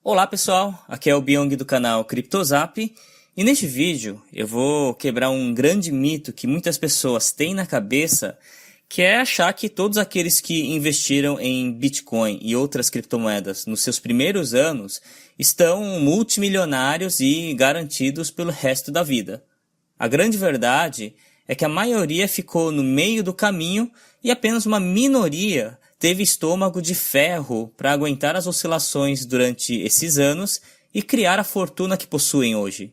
Olá pessoal, aqui é o Byong do canal CryptoZap e neste vídeo eu vou quebrar um grande mito que muitas pessoas têm na cabeça, que é achar que todos aqueles que investiram em Bitcoin e outras criptomoedas nos seus primeiros anos estão multimilionários e garantidos pelo resto da vida. A grande verdade é que a maioria ficou no meio do caminho e apenas uma minoria teve estômago de ferro para aguentar as oscilações durante esses anos e criar a fortuna que possuem hoje.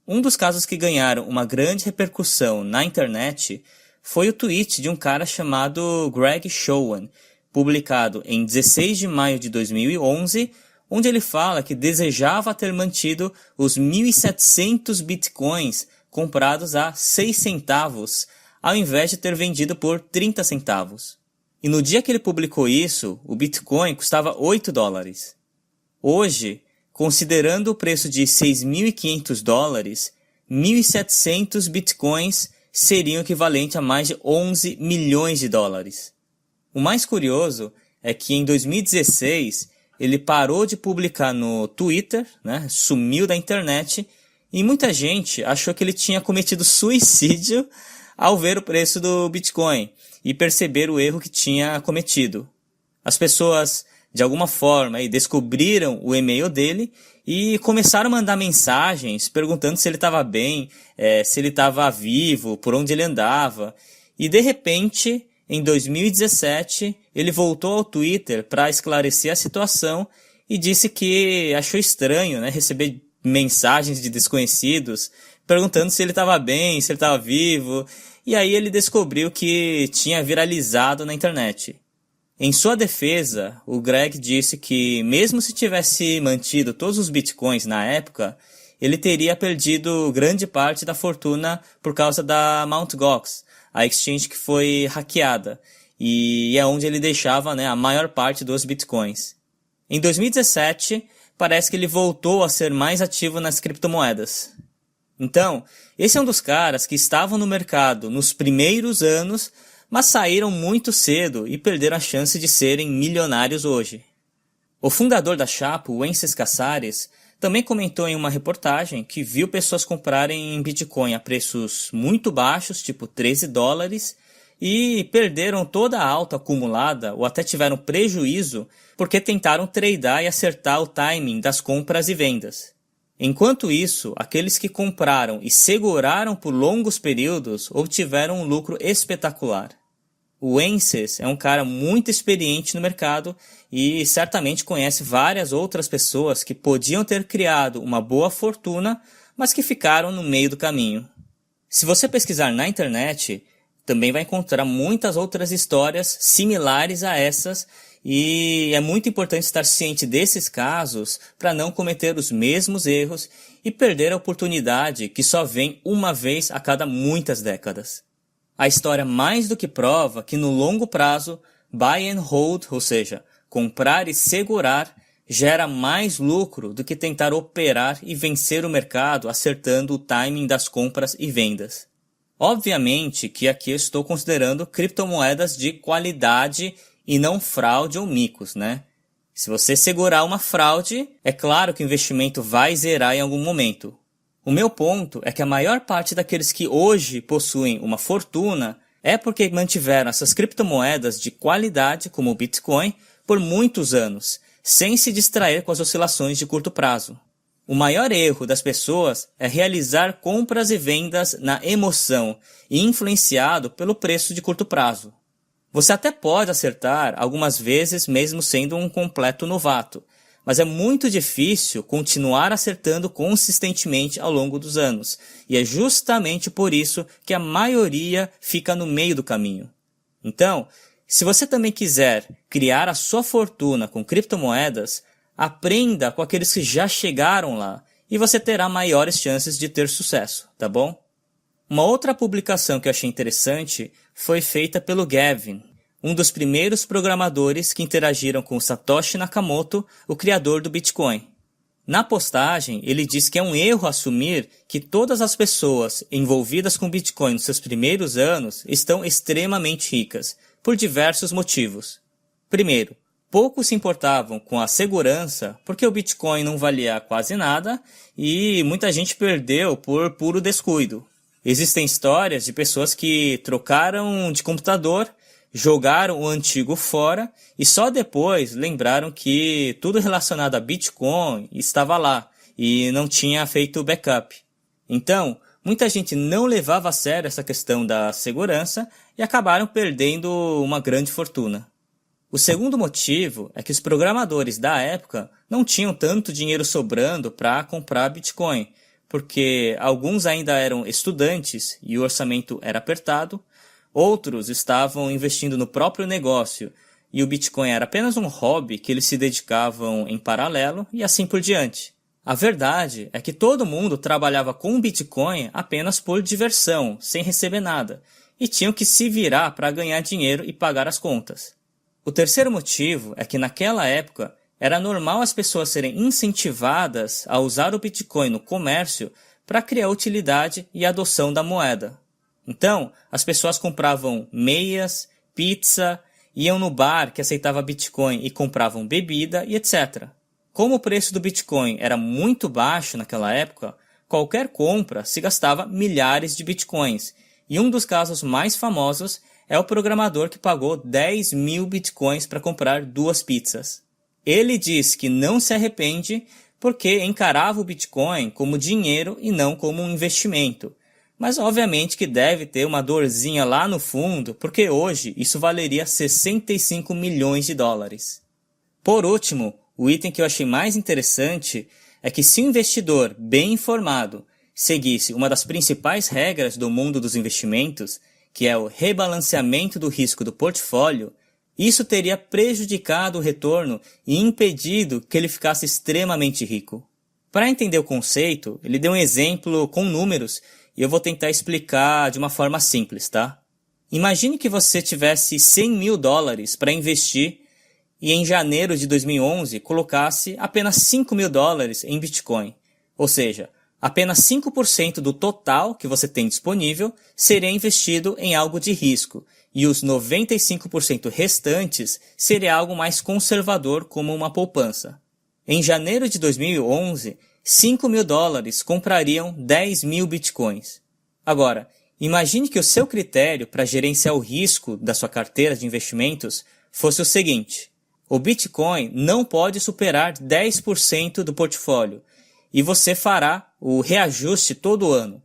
Um dos casos que ganharam uma grande repercussão na internet foi o tweet de um cara chamado Greg Schoen, publicado em 16 de maio de 2011, onde ele fala que desejava ter mantido os 1.700 bitcoins comprados a 6 centavos, ao invés de ter vendido por 30 centavos. E no dia que ele publicou isso, o Bitcoin custava $8. Hoje, considerando o preço de $6.500, 1.700 Bitcoins seriam equivalente a mais de 11 milhões de dólares. O mais curioso é que em 2016 ele parou de publicar no Twitter, sumiu da internet, e muita gente achou que ele tinha cometido suicídio ao ver o preço do Bitcoin e perceber o erro que tinha cometido. As pessoas, de alguma forma, descobriram o e-mail dele e começaram a mandar mensagens perguntando se ele estava bem, se ele estava vivo, por onde ele andava. E, de repente, em 2017, ele voltou ao Twitter para esclarecer a situação e disse que achou estranho, receber mensagens de desconhecidos perguntando se ele estava bem, se ele estava vivo. E aí ele descobriu que tinha viralizado na internet. Em sua defesa, o Greg disse que mesmo se tivesse mantido todos os bitcoins na época, ele teria perdido grande parte da fortuna por causa da Mt. Gox, a exchange que foi hackeada, e é onde ele deixava a maior parte dos bitcoins. Em 2017, parece que ele voltou a ser mais ativo nas criptomoedas. Então, esse é um dos caras que estavam no mercado nos primeiros anos, mas saíram muito cedo e perderam a chance de serem milionários hoje. O fundador da Chapo, Wences Casares, também comentou em uma reportagem que viu pessoas comprarem Bitcoin a preços muito baixos, tipo $13, e perderam toda a alta acumulada ou até tiveram prejuízo porque tentaram tradear e acertar o timing das compras e vendas. Enquanto isso, aqueles que compraram e seguraram por longos períodos obtiveram um lucro espetacular. O Wences é um cara muito experiente no mercado e certamente conhece várias outras pessoas que podiam ter criado uma boa fortuna, mas que ficaram no meio do caminho. Se você pesquisar na internet, também vai encontrar muitas outras histórias similares a essas, e é muito importante estar ciente desses casos para não cometer os mesmos erros e perder a oportunidade que só vem uma vez a cada muitas décadas. A história mais do que prova que no longo prazo, buy and hold, ou seja, comprar e segurar, gera mais lucro do que tentar operar e vencer o mercado acertando o timing das compras e vendas. Obviamente que aqui eu estou considerando criptomoedas de qualidade e não fraude ou micos, Se você segurar uma fraude, é claro que o investimento vai zerar em algum momento. O meu ponto é que a maior parte daqueles que hoje possuem uma fortuna é porque mantiveram essas criptomoedas de qualidade, como o Bitcoin, por muitos anos, sem se distrair com as oscilações de curto prazo. O maior erro das pessoas é realizar compras e vendas na emoção e influenciado pelo preço de curto prazo. Você até pode acertar algumas vezes mesmo sendo um completo novato, mas é muito difícil continuar acertando consistentemente ao longo dos anos, e é justamente por isso que a maioria fica no meio do caminho. Então, se você também quiser criar a sua fortuna com criptomoedas, aprenda com aqueles que já chegaram lá, e você terá maiores chances de ter sucesso, tá bom? Uma outra publicação que eu achei interessante foi feita pelo Gavin, um dos primeiros programadores que interagiram com Satoshi Nakamoto, o criador do Bitcoin. Na postagem, ele diz que é um erro assumir que todas as pessoas envolvidas com Bitcoin nos seus primeiros anos estão extremamente ricas, por diversos motivos. Primeiro, poucos se importavam com a segurança porque o Bitcoin não valia quase nada e muita gente perdeu por puro descuido. Existem histórias de pessoas que trocaram de computador, jogaram o antigo fora e só depois lembraram que tudo relacionado a Bitcoin estava lá e não tinha feito backup. Então, muita gente não levava a sério essa questão da segurança e acabaram perdendo uma grande fortuna. O segundo motivo é que os programadores da época não tinham tanto dinheiro sobrando para comprar Bitcoin, porque alguns ainda eram estudantes e o orçamento era apertado, outros estavam investindo no próprio negócio e o Bitcoin era apenas um hobby que eles se dedicavam em paralelo e assim por diante. A verdade é que todo mundo trabalhava com Bitcoin apenas por diversão, sem receber nada, e tinham que se virar para ganhar dinheiro e pagar as contas. O terceiro motivo é que naquela época era normal as pessoas serem incentivadas a usar o Bitcoin no comércio para criar utilidade e adoção da moeda. Então, as pessoas compravam meias, pizza, iam no bar que aceitava Bitcoin e compravam bebida e etc. Como o preço do Bitcoin era muito baixo naquela época, qualquer compra se gastava milhares de Bitcoins. E um dos casos mais famosos é o programador que pagou 10 mil Bitcoins para comprar 2 pizzas. Ele diz que não se arrepende porque encarava o Bitcoin como dinheiro e não como um investimento. Mas obviamente que deve ter uma dorzinha lá no fundo, porque hoje isso valeria 65 milhões de dólares. Por último, o item que eu achei mais interessante é que se o investidor bem informado seguisse uma das principais regras do mundo dos investimentos, que é o rebalanceamento do risco do portfólio, isso teria prejudicado o retorno e impedido que ele ficasse extremamente rico. Para entender o conceito, ele deu um exemplo com números e eu vou tentar explicar de uma forma simples, tá? Imagine que você tivesse 100 mil dólares para investir e em janeiro de 2011 colocasse apenas 5 mil dólares em Bitcoin. Ou seja, apenas 5% do total que você tem disponível seria investido em algo de risco e os 95% restantes seria algo mais conservador como uma poupança. Em janeiro de 2011, 5 mil dólares comprariam 10 mil bitcoins. Agora, imagine que o seu critério para gerenciar o risco da sua carteira de investimentos fosse o seguinte: o Bitcoin não pode superar 10% do portfólio e você fará o reajuste todo ano.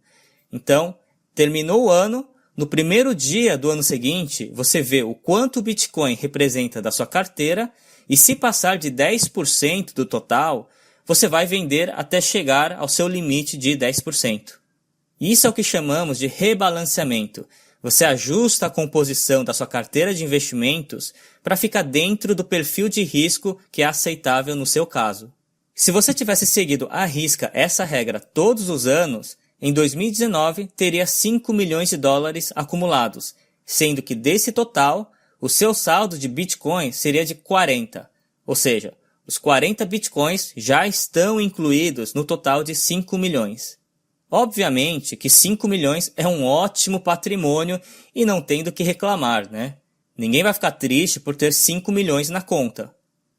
Então, terminou o ano, no primeiro dia do ano seguinte, você vê o quanto o Bitcoin representa da sua carteira e se passar de 10% do total, você vai vender até chegar ao seu limite de 10%. Isso é o que chamamos de rebalanceamento. Você ajusta a composição da sua carteira de investimentos para ficar dentro do perfil de risco que é aceitável no seu caso. Se você tivesse seguido à risca essa regra todos os anos, em 2019 teria 5 milhões de dólares acumulados, sendo que desse total, o seu saldo de Bitcoin seria de 40, ou seja, os 40 Bitcoins já estão incluídos no total de 5 milhões. Obviamente que 5 milhões é um ótimo patrimônio e não tem do que reclamar, né? Ninguém vai ficar triste por ter 5 milhões na conta.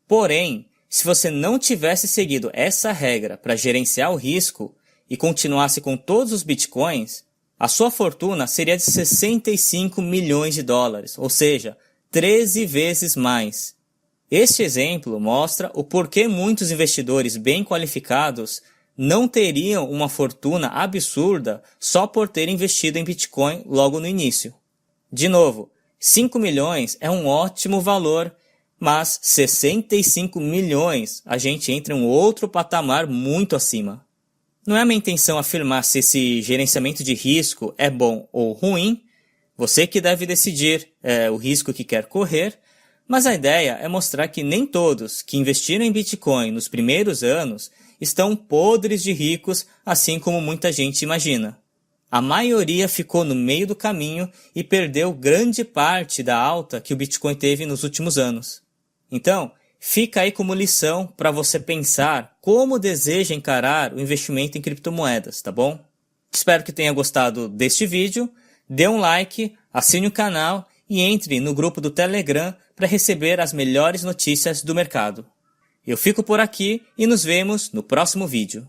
Porém, se você não tivesse seguido essa regra para gerenciar o risco e continuasse com todos os Bitcoins, a sua fortuna seria de 65 milhões de dólares, ou seja, 13 vezes mais. Este exemplo mostra o porquê muitos investidores bem qualificados não teriam uma fortuna absurda só por ter investido em Bitcoin logo no início. De novo, 5 milhões é um ótimo valor, mas 65 milhões a gente entra em um outro patamar muito acima. Não é a minha intenção afirmar se esse gerenciamento de risco é bom ou ruim, você que deve decidir o risco que quer correr, mas a ideia é mostrar que nem todos que investiram em Bitcoin nos primeiros anos estão podres de ricos, assim como muita gente imagina. A maioria ficou no meio do caminho e perdeu grande parte da alta que o Bitcoin teve nos últimos anos. Então, fica aí como lição para você pensar como deseja encarar o investimento em criptomoedas, tá bom? Espero que tenha gostado deste vídeo, dê um like, assine o canal e entre no grupo do Telegram para receber as melhores notícias do mercado. Eu fico por aqui e nos vemos no próximo vídeo.